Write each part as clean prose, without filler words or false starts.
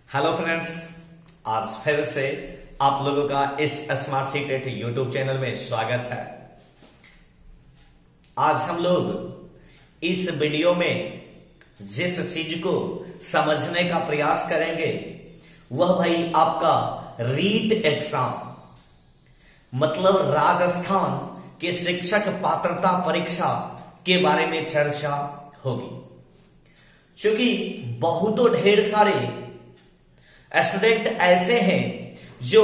Hello friends, आज फिर से आप लोगों का इस स्मार्ट सीटेट यूट्यूब चैनल में स्वागत है। आज हम लोग इस वीडियो में जिस चीज को समझने का प्रयास करेंगे वह भाई आपका रीट एग्जाम, मतलब राजस्थान के शिक्षक पात्रता परीक्षा के बारे में चर्चा होगी। क्योंकि बहुतों ढेर सारे स्टूडेंट ऐसे हैं जो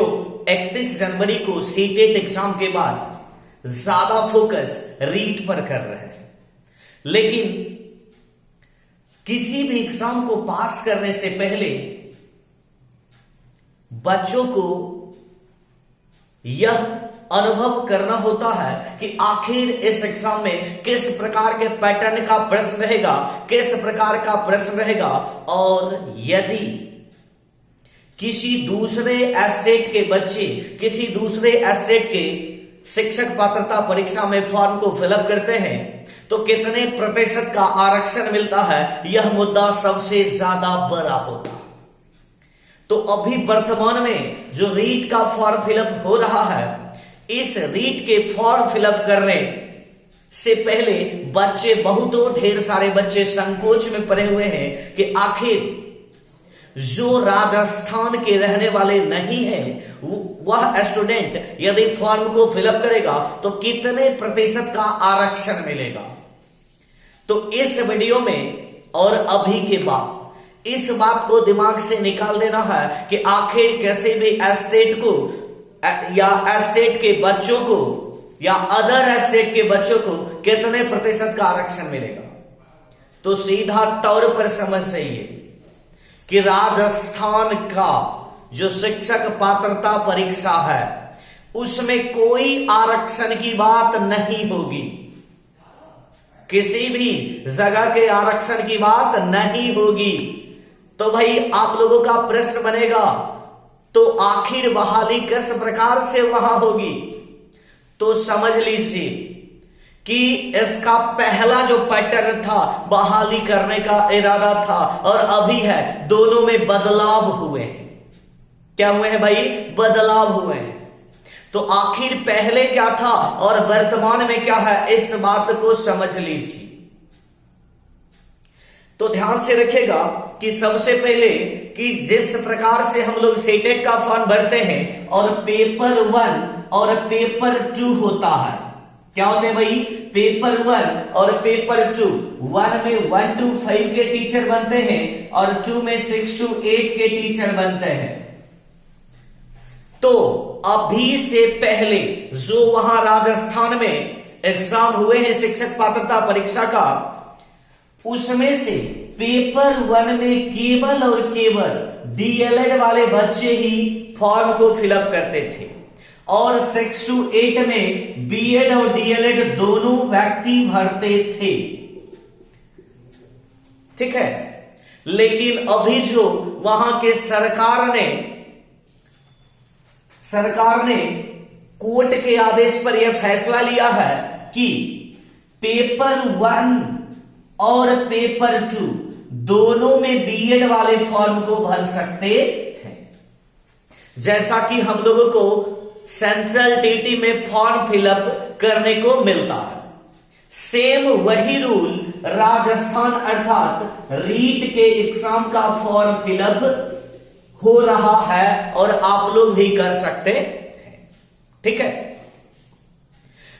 31 जनवरी को सीटेट एग्जाम के बाद ज्यादा फोकस रीट पर कर रहे हैं, लेकिन किसी भी एग्जाम को पास करने से पहले बच्चों को यह अनुभव करना होता है कि आखिर इस एग्जाम में किस प्रकार के पैटर्न का प्रश्न रहेगा, किस प्रकार का प्रश्न रहेगा, और यदि किसी दूसरे स्टेट के बच्चे किसी दूसरे स्टेट के शिक्षक पात्रता परीक्षा में फॉर्म को फिलअप करते हैं तो कितने प्रतिशत का आरक्षण मिलता है, यह मुद्दा सबसे ज्यादा बड़ा होता है। तो अभी वर्तमान में जो रीट का फॉर्म फिलअप हो रहा है, इस रीट के फॉर्म फिलअप करने से पहले बच्चे, बहुतों ढेर सारे बच्चे संकोच में पड़े हुए हैं कि आखिर जो राजस्थान के रहने वाले नहीं हैं वह स्टूडेंट यदि फॉर्म को फिलअप करेगा तो कितने प्रतिशत का आरक्षण मिलेगा। तो इस वीडियो में और अभी के बाद इस बात को दिमाग से निकाल देना है कि आखिर कैसे भी स्टेट को या स्टेट के बच्चों को या अदर स्टेट के बच्चों को कितने प्रतिशत का आरक्षण मिलेगा। तो सीधा तौर पर समझ जाइए कि राजस्थान का जो शिक्षक पात्रता परीक्षा है उसमें कोई आरक्षण की बात नहीं होगी, किसी भी जगह के आरक्षण की बात नहीं होगी। तो भाई आप लोगों का प्रश्न बनेगा, तो आखिर बहाली किस प्रकार से वहां होगी। तो समझ लीजिए कि इसका पहला जो पैटर्न था बहाली करने का इरादा था और अभी है, दोनों में बदलाव हुए हैं। क्या हुए हैं भाई? बदलाव हुए हैं। तो आखिर पहले क्या था और वर्तमान में क्या है, इस बात को समझ लीजिए। तो ध्यान से रखिएगा कि सबसे पहले कि जिस प्रकार से हम लोग सीटेट का फॉर्म भरते हैं और पेपर 1 और पेपर 2 होता है, क्या होते हैं भाई? पेपर 1 और पेपर 2। 1 में 1 to 5 के टीचर बनते हैं और 2 में 6 to 8 के टीचर बनते हैं। तो अभी से पहले जो वहां राजस्थान में एग्जाम हुए हैं शिक्षक पात्रता परीक्षा का, उसमें से पेपर 1 में केवल और केवल डीएलएड वाले बच्चे ही फॉर्म को फिलअप करते थे और 6 to 8 में बीएड और डीएलएड दोनों व्यक्ति भरते थे। ठीक है, लेकिन अभी जो वहां के सरकार ने कोर्ट के आदेश पर यह फैसला लिया है कि पेपर 1 और पेपर 2 दोनों में बीएड वाले फॉर्म को भर सकते हैं। जैसा कि हम लोगों को सेंट्रल टीटी में फॉर्म फिलअप करने को मिलता है, सेम वही रूल राजस्थान अर्थात रीट के एग्जाम का फॉर्म फिलअप हो रहा है और आप लोग भी कर सकते हैं। ठीक है,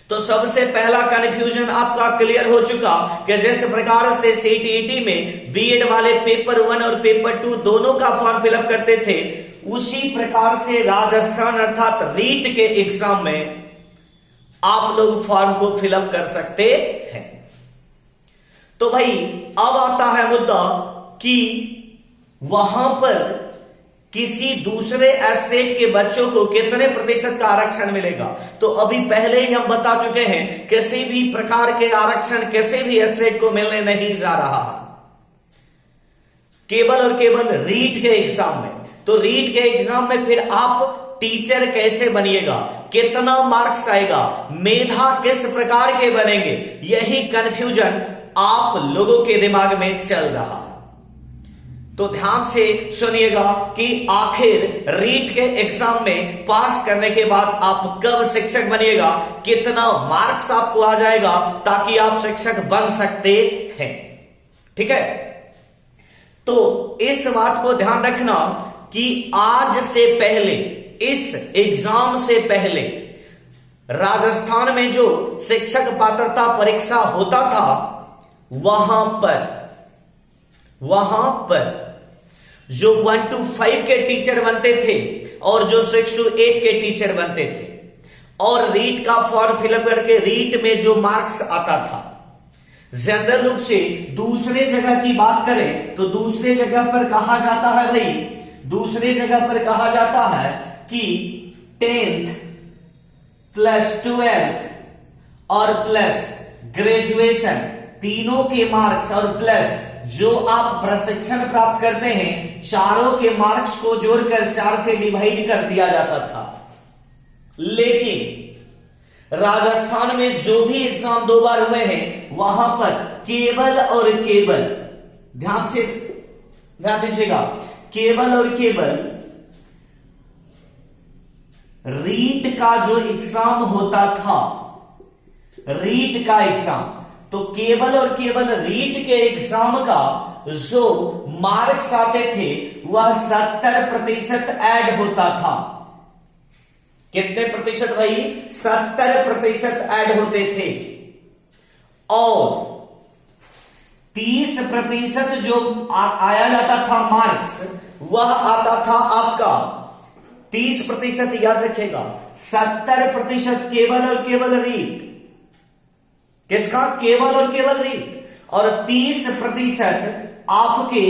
तो सबसे पहला कंफ्यूजन आपका क्लियर हो चुका कि जिस प्रकार से सीटीईटी में बीएड वाले पेपर 1 और पेपर 2 दोनों का फॉर्म फिलअप करते थे, उसी प्रकार से राजस्थान अर्थात रीट के एग्जाम में आप लोग फॉर्म को फिलअप कर सकते हैं। तो भाई अब आता है मुद्दा कि वहां पर किसी दूसरे स्टेट के बच्चों को कितने प्रतिशत का आरक्षण मिलेगा। तो अभी पहले ही हम बता चुके हैं किसी भी प्रकार के आरक्षण किसी भी स्टेट को मिलने नहीं जा रहा, केवल और केवल रीट के एग्जाम में। तो रीट के एग्जाम में फिर आप टीचर कैसे बनिएगा, कितना मार्क्स आएगा, मेधा किस प्रकार के बनेंगे, यही कंफ्यूजन आप लोगों के दिमाग में चल रहा। तो ध्यान से सुनिएगा कि आखिर रीट के एग्जाम में पास करने के बाद आप कब शिक्षक बनिएगा, कितना मार्क्स आपको आ जाएगा ताकि आप शिक्षक बन सकते हैं। ठीक है, तो इस बात को ध्यान रखना कि आज से पहले, इस एग्जाम से पहले राजस्थान में जो शिक्षक पात्रता परीक्षा होता था वहां पर जो 1 to 5 के टीचर बनते थे और जो 6 to 8 के टीचर बनते थे, और रीट का फॉर्म फिलअप करके रीट में जो मार्क्स आता था, जनरल रूप से दूसरे जगह की बात करें तो दूसरे जगह पर कहा जाता है भाई, दूसरे जगह पर कहा जाता है कि 10th प्लस 12th और प्लस ग्रेजुएशन तीनों के मार्क्स और प्लस जो आप प्रशिक्षण प्राप्त करते हैं, चारों के मार्क्स को जोड़कर 4 से डिवाइड कर दिया जाता था। लेकिन राजस्थान में जो भी एग्जाम 2 बार हुए हैं वहां पर केवल और केवल, ध्यान दीजिएगा, केवल और केवल रीट का जो एग्जाम होता था, रीट का एग्जाम, तो केवल और केवल रीट के एग्जाम का जो मार्क्स आते थे वह 70% ऐड होता था। कितने प्रतिशत भाई? 70% ऐड होते थे। और 30% जो आया जाता था मार्क्स, वह आता था आपका 30%, याद रखेगा, 70% केवल और केवल रीट, किसका? केवल और केवल रीट, और 30% आपके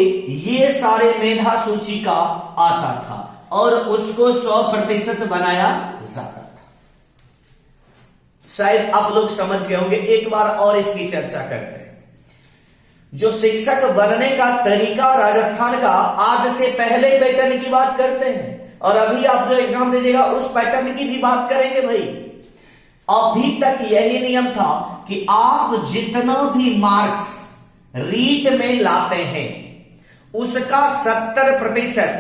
ये सारे मेधा सूची का आता था और उसको 100% बनाया जाता था। शायद आप लोग समझ गए होंगे। एक बार और इसकी चर्चा करते हैं। जो शिक्षक बनने का तरीका राजस्थान का, आज से पहले पैटर्न की बात करते हैं और अभी आप जो एग्जाम दीजिएगा उस पैटर्न की भी बात करेंगे भाई। अभी तक यही नियम था कि आप जितना भी मार्क्स रीट में लाते हैं उसका 70%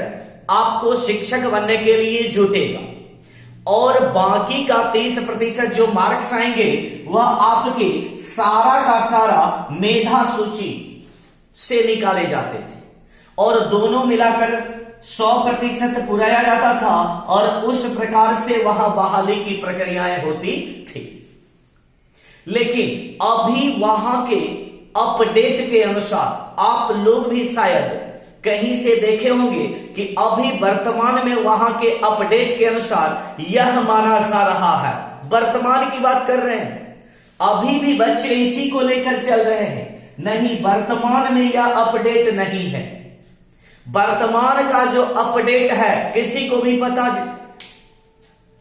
आपको शिक्षक बनने के लिए जुटेगा और बाकी का 30% जो मार्क्स आएंगे वह आपके सारा का सारा मेधा सूची से निकाले जाते थे और दोनों मिलाकर 100% पुराया जाता था और उस प्रकार से वहां बहाली की प्रक्रियाएं होती थी। लेकिन अभी वहां के अपडेट के अनुसार आप लोग भी शायद कहीं से देखे होंगे कि अभी वर्तमान में वहां के अपडेट के अनुसार यह माना जा रहा है, वर्तमान की बात कर रहे हैं, अभी भी बच्चे इसी को लेकर चल रहे हैं। नहीं, वर्तमान में यह अपडेट नहीं है। वर्तमान का जो अपडेट है किसी को भी पता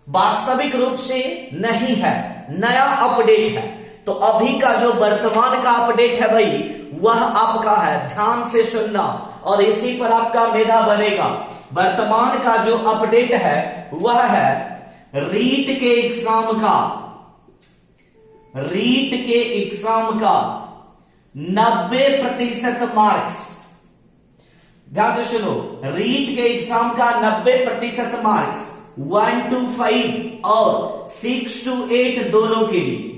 वास्तविक रूप से नहीं है, नया अपडेट है। तो अभी का जो वर्तमान का अपडेट है भाई वह आपका है, ध्यान से सुनना और इसी पर आपका मेधा बनेगा। वर्तमान का जो अपडेट है वह है रीट के एग्जाम का, रीट के एग्जाम का 90% मार्क्स, ध्यान से सुनो, रीट के एग्जाम का 90% मार्क्स 1 to 5 और 6 to 8 दोनों के लिए,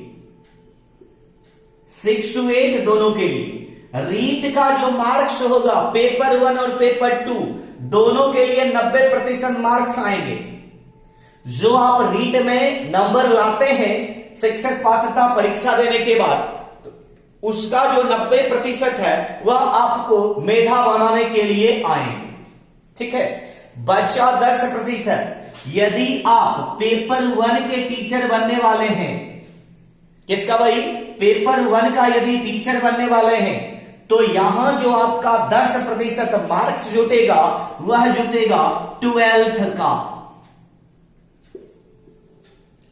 6 to 8 दोनों के लिए रीट का जो मार्क्स होगा पेपर 1 और पेपर 2 दोनों के लिए 90% मार्क्स आएंगे। जो आप रीट में नंबर लाते हैं शिक्षक पात्रता परीक्षा देने के बाद, उसका जो 90% है वह आपको मेधा बनाने के लिए आएंगे। ठीक है, बचा 10%। यदि आप पेपर 1 के टीचर बनने वाले हैं, किसका भाई? पेपर 1 का यदि टीचर बनने वाले हैं तो यहां जो आपका 10% मार्क्स जुटेगा वह जुटेगा 12th का।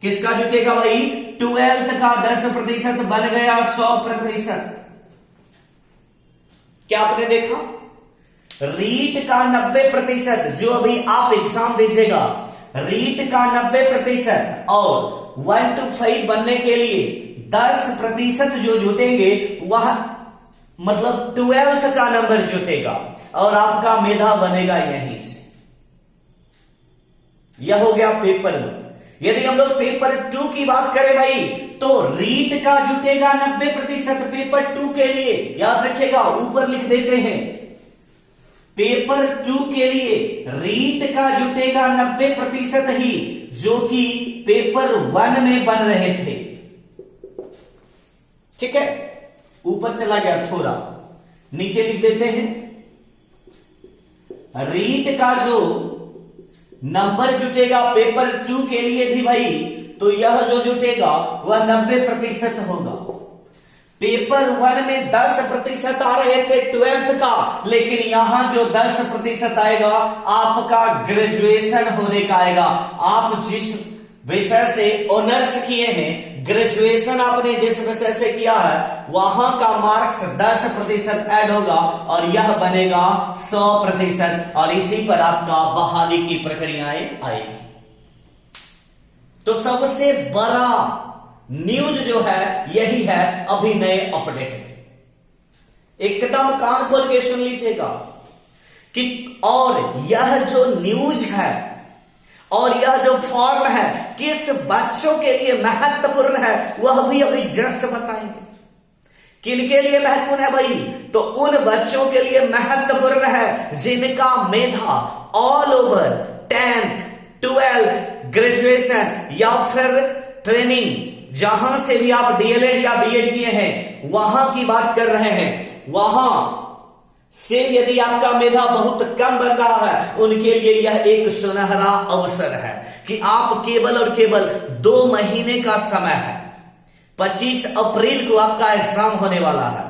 किसका जुटेगा भाई? 12th का 10% बन गया 100%। क्या आपने देखा? रीट का 90% जो अभी आप एग्जाम दीजिएगा, रीट का 90% और 1 to 5 बनने के लिए 10% जो जुटेंगे वह मतलब 12th का नंबर जुटेगा और आपका मेधा बनेगा यहीं से। यह हो गया पेपर 1। यदि हम लोग पेपर 2 की बात करें भाई, तो रीट का जुटेगा 90% पेपर 2 के लिए। याद रखिएगा, ऊपर लिख देते हैं, पेपर 2 के लिए रीट का जुटेगा 90% ही, जो कि पेपर 1 में बन रहे थे। ठीक है, ऊपर चला गया थोड़ा, नीचे लिख देते हैं, रीट का जो नंबर जुटेगा पेपर 2 के लिए भी भाई, तो यह जो जुटेगा वह 90% होगा। पेपर 1 में 10% आ रहे थे 12th का, लेकिन यहां जो 10% आएगा आपका ग्रेजुएशन होने का आएगा। आप जिस विषय से ऑनर्स किए हैं, ग्रेजुएशन आपने जिस विषय से किया है, वहां का मार्क्स 10% ऐड होगा और यह बनेगा 100%, और इसी पर आपका बहाली की प्रक्रियाएं आएगी। तो सबसे बड़ा न्यूज जो है यही है अभी नए अपडेट में। एकदम कान खोल के सुन लीजिएगा कि और यह जो न्यूज है और यह जो फॉर्म है किस बच्चों के लिए महत्वपूर्ण है, वह भी अभी जस्ट बताएंगे। किनके लिए महत्वपूर्ण है भाई? तो उन बच्चों के लिए महत्वपूर्ण है जिनका मेधा all over 10th 12th graduation या फिर ट्रेनिंग, जहां से भी आप डीएलएड या बीएड किए हैं वहां की बात कर रहे हैं, वहां से यदि आपका मेधा बहुत कम बन रहा है, उनके लिए यह एक सुनहरा अवसर है कि आप केवल और केवल 2 महीने का समय है, 25 अप्रैल को आपका एग्जाम होने वाला है,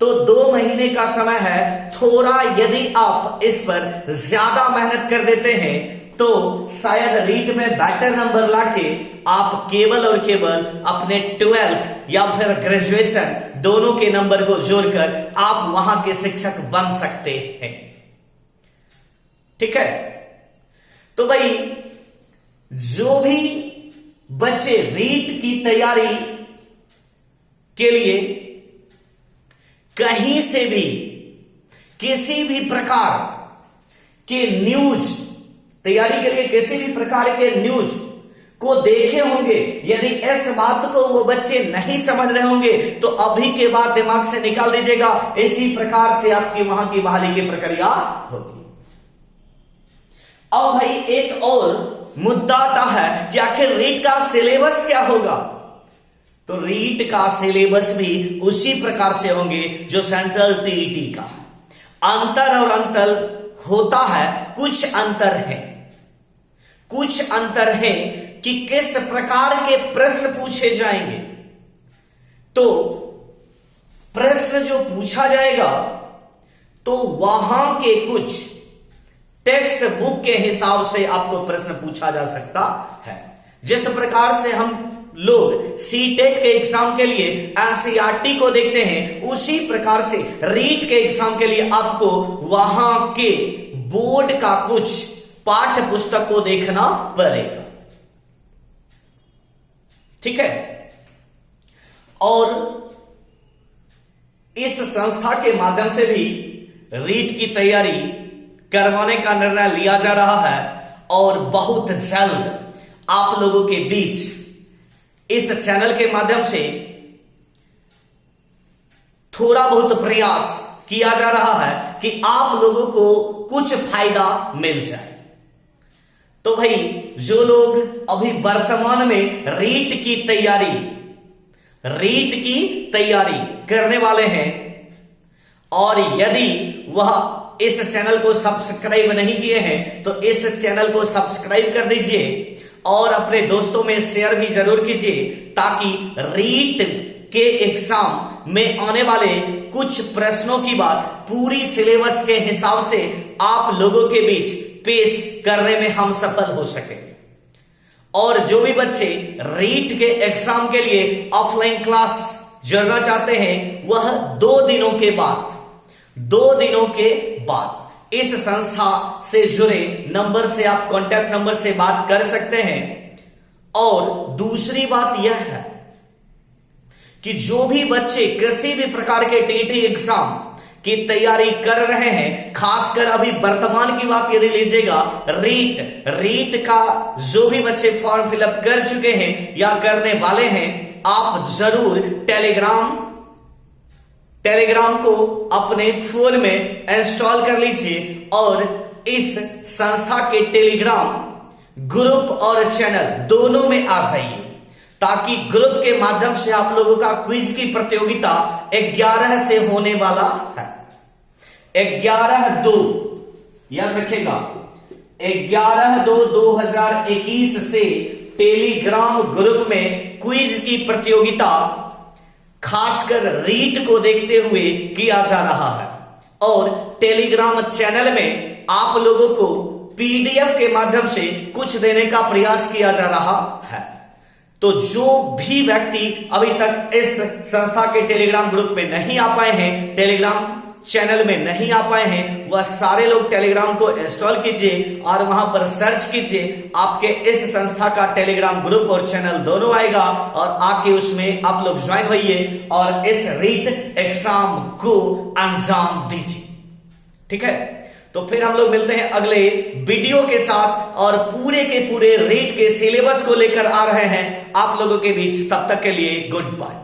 तो 2 महीने का समय है। थोड़ा यदि आप इस पर ज्यादा मेहनत कर देते हैं तो शायद रीट में बेटर नंबर लाके आप केवल और केवल अपने 12th या फिर ग्रेजुएशन दोनों के नंबर को जोड़कर आप वहां के शिक्षक बन सकते हैं। ठीक है, तो भाई जो भी बच्चे रीट की तैयारी के लिए कहीं से भी किसी भी प्रकार के न्यूज, तैयारी के लिए किसी भी प्रकार के न्यूज को देखे होंगे, यदि इस बात को वो बच्चे नहीं समझ रहे होंगे तो अभी के बाद दिमाग से निकाल दीजिएगा। इसी प्रकार से आपकी वहां की बहाली की प्रक्रिया होगी। अब भाई एक और मुद्दा आता है कि आखिर रीट का सिलेबस क्या होगा? तो रीट का सिलेबस भी उसी प्रकार से होंगे जो सेंट्रल टीईटी का। अंतर और अंतर होता है, कुछ अंतर है, कुछ अंतर है कि किस प्रकार के प्रश्न पूछे जाएंगे। तो प्रश्न जो पूछा जाएगा तो वहां के कुछ टेक्स्ट बुक के हिसाब से आपको प्रश्न पूछा जा सकता है। जिस प्रकार से हम लोग सीटेट के एग्जाम के लिए एनसीईआरटी को देखते हैं, उसी प्रकार से रीट के एग्जाम के लिए आपको वहां के बोर्ड का कुछ पाठ्य पुस्तक को देखना पड़ेगा। ठीक है, और इस संस्था के माध्यम से भी रीट की तैयारी करवाने का निर्णय लिया जा रहा है और बहुत जल्द आप लोगों के बीच इस चैनल के माध्यम से थोड़ा बहुत प्रयास किया जा रहा है कि आप लोगों को कुछ फायदा मिल जाए। तो भाई जो लोग अभी वर्तमान में रीट की तैयारी करने वाले हैं और यदि वह इस चैनल को सब्सक्राइब नहीं किए हैं तो इस चैनल को सब्सक्राइब कर दीजिए और अपने दोस्तों में शेयर भी जरूर कीजिए, ताकि रीट के एग्जाम में आने वाले कुछ प्रश्नों की बात पूरी सिलेबस के हिसाब से आप लोगों के बीच पेश करने में हम सफल हो सके। और जो भी बच्चे रीट के एग्जाम के लिए ऑफलाइन क्लास जुड़ना चाहते हैं, वह 2 दिनों के बाद इस संस्था से जुड़े नंबर से आप कांटेक्ट नंबर से बात कर सकते हैं। और दूसरी बात यह है कि जो भी बच्चे किसी भी प्रकार के टीटी एग्जाम की तैयारी कर रहे हैं, खासकर अभी वर्तमान की बात यदि लीजिएगा, रीट का जो भी बच्चे फॉर्म फिलअप कर चुके हैं या करने वाले हैं, आप जरूर टेलीग्राम को अपने फोन में इंस्टॉल कर लीजिए और इस संस्था के टेलीग्राम ग्रुप और चैनल दोनों में आ जाइए, ताकि ग्रुप के माध्यम से आप लोगों का क्विज की प्रतियोगिता 11 से होने वाला है। 11/2 याद रखिएगा, 11/2/2021 से टेलीग्राम ग्रुप में क्विज की प्रतियोगिता खासकर रीट को देखते हुए किया जा रहा है और टेलीग्राम चैनल में आप लोगों को पीडीएफ के माध्यम से कुछ देने का प्रयास किया जा रहा है। तो जो भी व्यक्ति अभी तक इस संस्था के टेलीग्राम ग्रुप पे नहीं आ पाए हैं, टेलीग्राम चैनल में नहीं आ पाए हैं, वह सारे लोग टेलीग्राम को इंस्टॉल कीजिए और वहां पर सर्च कीजिए, आपके इस संस्था का टेलीग्राम ग्रुप और चैनल दोनों आएगा और आके उसमें आप लोग ज्वाइन होइए और इस रीट एग्जाम को अंजाम दीजिए। ठीक है, तो फिर हम लोग मिलते हैं अगले वीडियो के साथ और पूरे के पूरे रीट के सिलेबस को लेकर आ रहे हैं आप लोगों के बीच। तब तक के लिए गुड बाय।